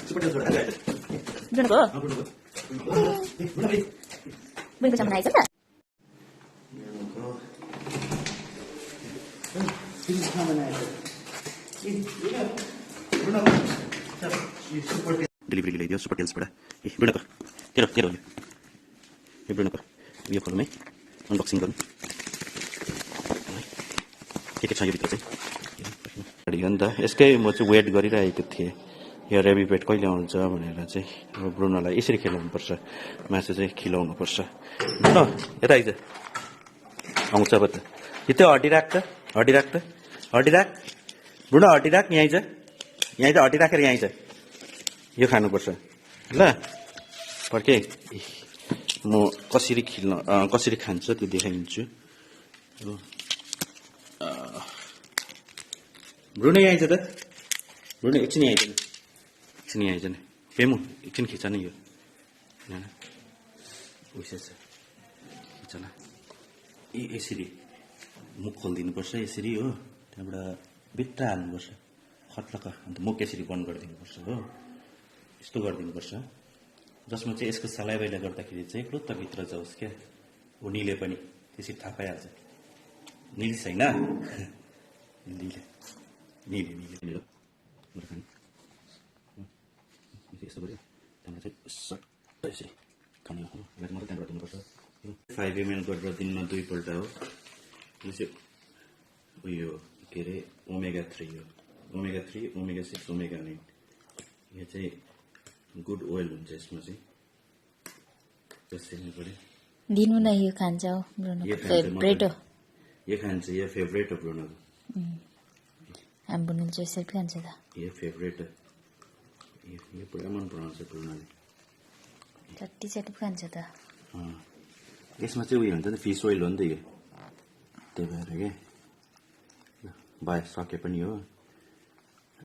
Bruno ko. Bruno ko sama na isa na. Delivery ल्याइदियो super टेल्सबाट ए ब्रुनको तेरो तेरो यो ब्रुनको यो खोलौँ है अनबक्सिङ गरौँ के छ यो भित्र चाहिँ हो नि त यसकै म चाहिँ वेट गरिरहेको थिएँ यो रेबिपेट कहिले आउँछ भनेर चाहिँ अब ब्रुनोलाई यसरी खेलाउनुपर्छ मासु चाहिँ खिलाउनुपर्छ ब्रुनो यता आइज आउँछ अब त यो त्यो हटिराख त हटिराख ब्रुनो हटिराख यहाँ आइज हटिराखेर यहाँ आइज यो खानुपर्छ ल फर्के म कसरी खान्छ त्यो देखाइदिन्छु ब्रुनो यहाँ आइज त ब्रुनो एकछिन यहाँ आइज न पेमु एकछिन खिच न यो उइस खिच न यसरी मुख खोलिदिनुपर्छ यसरी हो त्यहाँबाट भित्र हाल्नुपर्छ खट्लक अन्त मुख यसरी बन्द गरिदिनुपर्छ हो यस्तो गरिदिनुपर्छ जसमा चाहिँ यसको सलाइबाइले गर्दाखेरि चाहिँ क्लुत्त भित्र जाओस् क्या ऊ निले पनि त्यसरी थाहा पाइहाल्छ निली छैन निले यस्तो गऱ्यो त्यहाँबाट चाहिँ यसरी खाने हो मात्रै त्यहाँबाट दिनुपर्छ 5 ml गरेर दिनमा 2 पल्ट हो यो चाहिँ उयो के अरे ओमेगा 3 हो ओमेगा 3 ओमेगा 6 ओमेगा 9 यो चाहिँ गुड ओइल हुन्छ यसमा चाहिँ त्यसैले पऱ्यो दिनु न यो खान्छ हो ब्रुनो फेभरेट हो यो खान्छ यो फेभरेट हो ब्रुनो हामी ब्रुनो चाहिँ यसरी खान्छ त यो फेभरेट हो यो पुरा मन पराउँछ ब्रुनोले चट्टी खान्छ त यसमा चाहिँ उयो हुन्छ नि फिस ओइल हो नि त यो त्यही भएर क्या भयो सके पनि हो